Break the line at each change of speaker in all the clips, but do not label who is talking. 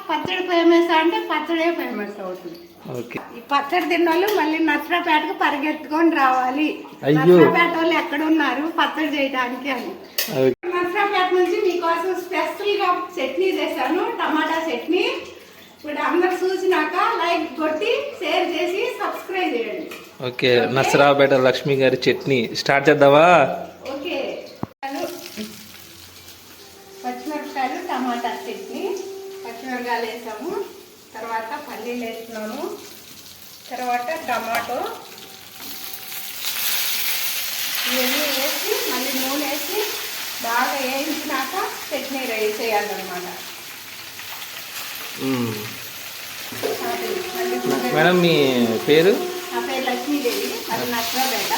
పచ్చడి ఫేమస్ అంటే పచ్చడే ఫేమస్ అవుతుంది.
ఓకే.
ఈ పచ్చడి తిన్న వాళ్ళు మళ్ళీ నర్సరాపేటకు పరిగెత్తుకొని రావాలి. నర్సరాపేట వాళ్ళు ఎక్కడ ఉన్నారు పచ్చడి చేయడానికి అని. నర్సరాపేట నుంచి మీకోసం స్పెషల్ గా చట్నీ చేశాను, టమాటా చట్నీ. ఇప్పుడు అందరు చూసినాక లైక్ కొట్టి షేర్ చేసి సబ్స్క్రైబ్ చేయండి.
ఓకే. నర్సరావుపేట లక్ష్మి గారి చట్నీ స్టార్ట్ చేద్దామా?
ఓకే. పచ్చిమిరపకాయలు టమాటా చట్నీ. పచ్చిమిరపకాయలు వేసాము, తర్వాత పల్లీలు వేస్తున్నాము, తర్వాత టమాటో ఇవన్నీ వేసి మళ్ళీ నూనె వేసి బాగా వేయించినాక చట్నీ రెడీ చేయాలన్నమాట.
మేడం మీ పేరు?
నా పేరు లక్ష్మీదేవి, అది నర్సరావుపేట.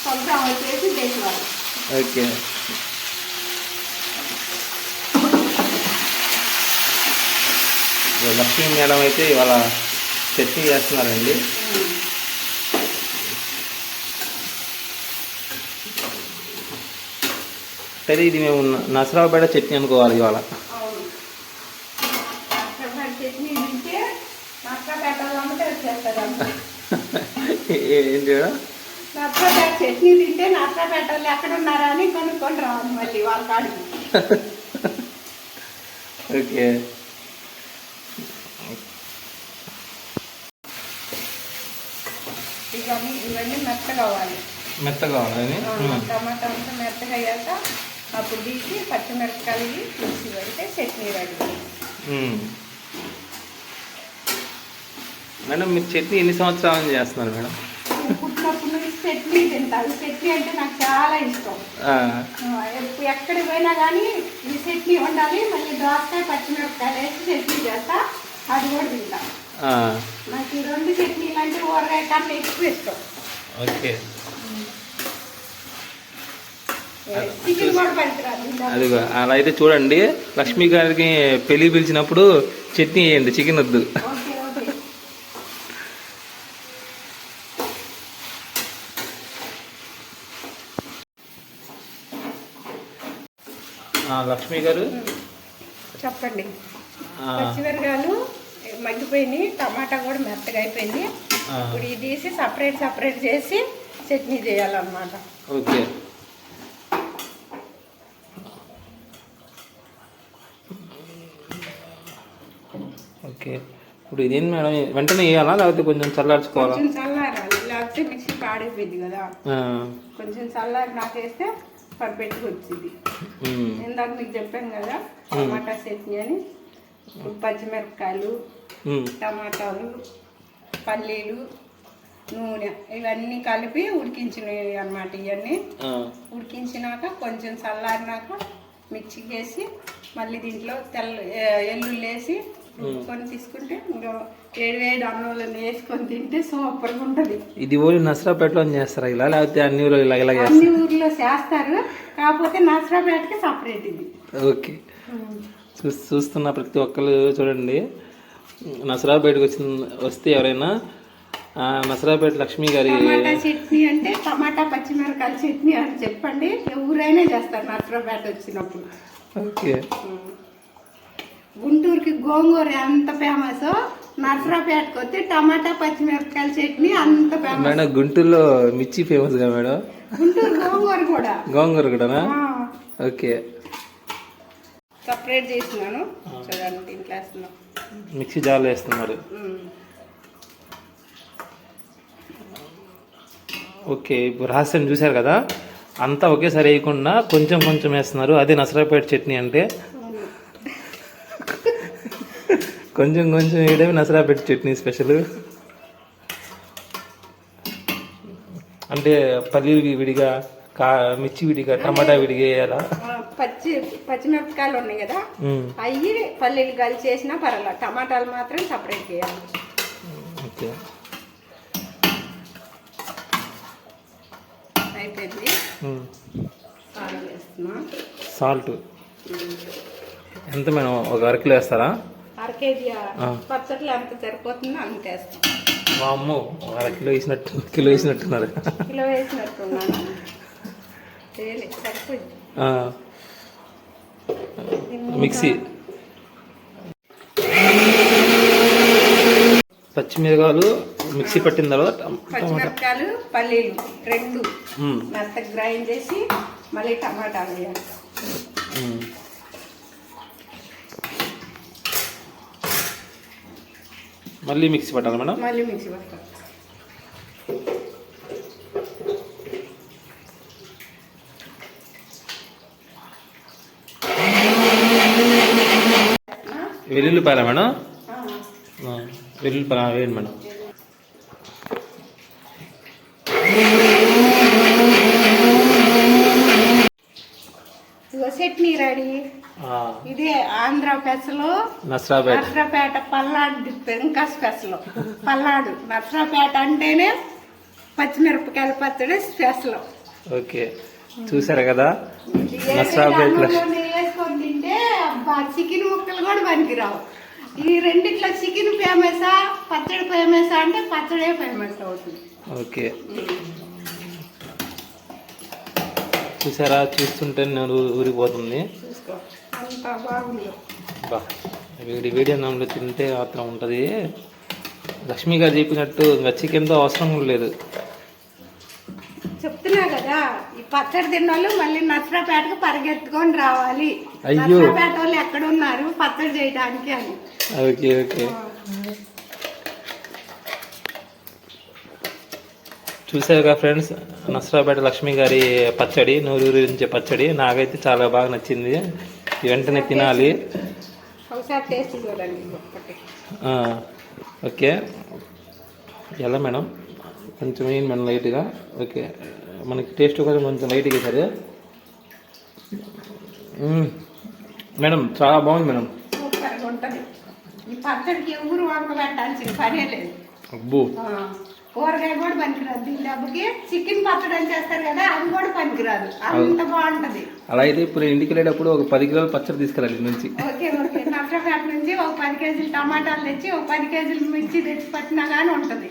సొంతం వచ్చేసి దేశవాళ్ళు.
ఓకే. లక్ష్మీ మేడం అయితే ఇవాళ చట్నీ చేస్తున్నారండి. సరే, ఇది మేము నర్సరావుపేట చట్నీ అనుకోవాలి ఇవాళ. ఏంటి మేడం?
నర్సరావుపేట చట్నీ తింటే నర్సరావుపేట వాళ్ళు ఎక్కడ ఉన్నారా అని కొనుక్కొని రావాలి మళ్ళీ వాళ్ళ కాడికి.
ఓకే.
ఇవన్నీ మెత్తగా కావాలి.
మెత్తగా కావాలి.
టమాటా అంతా మెత్తగా అయ్యాక అప్పుడు తీసి పచ్చిమిరపకాయలు తీసి పెడితే చట్నీ రెడీ.
మేడం మీరు చట్నీ ఎన్ని సంవత్సరాల నుంచి చేస్తున్నారు మేడం?
పుట్టినప్పటి నుంచి చట్నీ తింటాను. చట్నీ అంటే నాకు చాలా ఇష్టం. ఎక్కడికి పోయినా కానీ ఈ చట్నీ ఉండాలి. మళ్ళీ దోసకాయ పచ్చిమిరపకాయలు వేసి చట్నీ చేస్తా, అది కూడా తింటా. నాకు ఈ రెండు చట్నీలు అంటే ఊరగాయ కన్నా ఎక్కువ ఇష్టం.
ఓకే.
చికెన్ కూడా పడుతురాదు.
అదిగో అలా అయితే చూడండి, లక్ష్మీ గారికి పెళ్లి పిలిచినప్పుడు చట్నీ వేయండి, చికెన్ వద్దు. లక్ష్మి గారు
చెప్పండి. పచ్చిమిరకాయలు మగ్గిపోయినాయి, టమాటా కూడా మెత్తగా అయిపోయింది. ఇప్పుడు ఇది తీసి సపరేట్ చేసి చట్నీ చేయాలన్నమాట.
ఓకే. ఓకే. ఇప్పుడు ఇదేంటి మేడం, వెంటనే వేయాలా లేకపోతే కొంచెం చల్లార్చుకోవాలా?
కొంచెం చల్లారాలి, లేకపోతే మిక్సీ పాడైపోయింది కదా. కొంచెం చల్లారి నాకేస్తే పర్ఫెక్ట్గా వచ్చింది. ఇందాక మీకు చెప్పాను కదా టమాటా చట్నీ అని. పచ్చిమిరపకాయలు, టమాటాలు, పల్లీలు, నూనె ఇవన్నీ కలిపి ఉడికించినవి అన్నమాట. ఇవన్నీ ఉడికించినాక కొంచెం చల్లారినాక మిక్సీకి వేసి మళ్ళీ దీంట్లో ఎల్లుల్లి వేసి కొని తీసుకుంటే ఇంకా వేడి అన్నంలో వేసుకొని తింటే సూపర్గా ఉంటుంది.
ఇది ఊరి నర్సరావుపేటలో చేస్తారా ఇలా, లేకపోతే అన్ని ఊర్లో ఇలా?
అన్ని ఊర్లో చేస్తారు, కాకపోతే నర్సరావుపేటకి సపరేట్ ఇది.
ఓకే. చూస్తున్న ప్రతి ఒక్కరు చూడండి, నర్సరావుపేటకి వస్తే ఎవరైనా నర్సరావుపేట లక్ష్మి గారి
టమాటా చట్నీ అంటే టమాటా పచ్చిమిరకాయల చట్నీ అని చెప్పండి, ఎవరైనా చేస్తారు నర్సరావుపేట వచ్చినప్పుడు.
ఓకే.
గుంటూరుకి గోంగూర ఎంత ఫేమస్, నర్సరావుపేటకి వస్తే టమాటా పచ్చిమిరపకాయల చట్నీ అంత ఫేమస్.
మేడం గుంటూరులో మిర్చి ఫేమస్ గా మేడం?
గుంటూరు గోంగూర కూడా.
గోంగూర కూడానా? ఓకే.
సపరేట్ చేసినాను చూడండి, దీంట్లో వేస్తున్నాను.
మిక్సీ జార్లో వేస్తున్నారు. ఓకే. ఇప్పుడు రహస్యం చూశారు కదా, అంతా ఒకేసారి వేయకుండా కొంచెం కొంచెం వేస్తున్నారు. అదే నర్సరావుపేట చట్నీ అంటే. కొంచెం కొంచెం వేయడమే నర్సరావుపేట చట్నీ స్పెషల్. అంటే పల్లీలు విడిగా, మిర్చి విడిగా, టమాటా విడిగా వేయాలా?
పచ్చిమిరపకాయలు ఉన్నాయి కదా, అవి పల్లీలు కలిసి చేసినా పర్వాలేదు, టమాటాలు మాత్రం సపరేట్ చేయాలి.
ఓకే.
అయిపోయింది.
సాల్ట్ ఎంత మేడం? ఒక అరకిలో వేస్తారా?
అరకేజీ పచ్చట్లు ఎంత సరిపోతుందో అంత వేస్తాం.
మా అమ్మ అరకిలో వేసినట్టు, కిలో వేసినట్టున్నారు.
కిలో వేసినట్టున్నాను. సరిపోయింది.
మిక్సీ పచ్చిమిరకాయలు మిక్సీ పట్టిన తర్వాత టమాటా.
పచ్చిమిరపకాయలు పల్లీలు రెండు
మ్మ్.
మెత్తగా గ్రైండ్ చేసి మళ్ళీ టమాటాలు వేయాలి.
మ్మ్. మళ్ళీ మిక్సీ పట్టాలి మేడం.
మళ్ళీ మిక్సీ పట్టాలి.
వెల్లుల్లిపాయల మేడం.
ఆ,
వెల్లుల్లిపాయ వేయండి మేడం.
ఇగో చట్నీ రెడీ. ఇదే ఆంధ్ర పెసలు
నసరాపేట.
నర్సరాపేట పల్నాడు ఇంకా స్పెషల్. పల్నాడు నర్సరాపేట అంటేనే పచ్చిమిరపకాయల పచ్చడి స్పెషల్.
ఓకే, చూసారు కదా నసరాపేటలో
వేసుకొని తింటే అబ్బా చికెన్ ముక్కలు కూడా పనికిరావు. ఈ రెండిట్లో చికెన్ ఫేమసా పచ్చడి ఫేమసా అంటే పచ్చడే ఫేమస్ అవుతుంది.
ఓకే, చూసారా, చూస్తుంటే నేను ఊరిపోతుంది.
చూసుకో అంత బాగుంది.
బా, వేడి వేడి అన్నంలో తింటే మాత్రం ఉంటుంది. లక్ష్మి గారు చెప్పినట్టు ఇంకా చికెన్తో అవసరం కూడా లేదు.
చెప్తున్నా కదా, ఈ పచ్చడి తిన్నోళ్ళు మళ్ళీ నర్సరాపేటకు పరిగెత్తుకొని రావాలి.
అయ్యో.
నర్సరాపేట వాళ్ళు ఎక్కడ ఉన్నారు పచ్చడి చేయడానికి అని.
ఓకే ఓకే, చూసారుగా ఫ్రెండ్స్, నసరాపేట లక్ష్మి గారి పచ్చడి, నూరూరించే పచ్చడి. నాకైతే చాలా బాగా నచ్చింది. వెంటనే తినాలి.
ఒకసారి టేస్ట్ చూడండి ఒక్కటి.
ఓకే, ఎలా మేడం? కొంచెం వేయండి మేడం లైట్గా. ఓకే, మనకి టేస్ట్ కోసం కొంచెం లైట్గా సరే మేడం. చాలా బాగుంది మేడం.
సూపర్గా ఉంటుంది. ఈ పచ్చడికి ఎవరు వంక పెట్టాల్సిన పనే లేదు.
అబ్బో,
కూరగాయ కూడా పనికిరాదు. దీని డబ్బుకి చికెన్ పచ్చడి అని చేస్తారు కదా, అది కూడా పనికిరాదు. అంత బాగుంటది.
అలా అయితే ఇప్పుడు ఇంటికి వెళ్ళేటప్పుడు ఒక 10 కిలోల పచ్చడి తీసుకెళ్ళాలి ఇంటి నుంచి.
ఓకే ఓకే, నర్సరాపేట నుంచి ఒక 10 కేజీలు టమాటాలు తెచ్చి ఒక 10 కేజీలు మిర్చి తెచ్చి పట్టినా కానీ ఉంటుంది.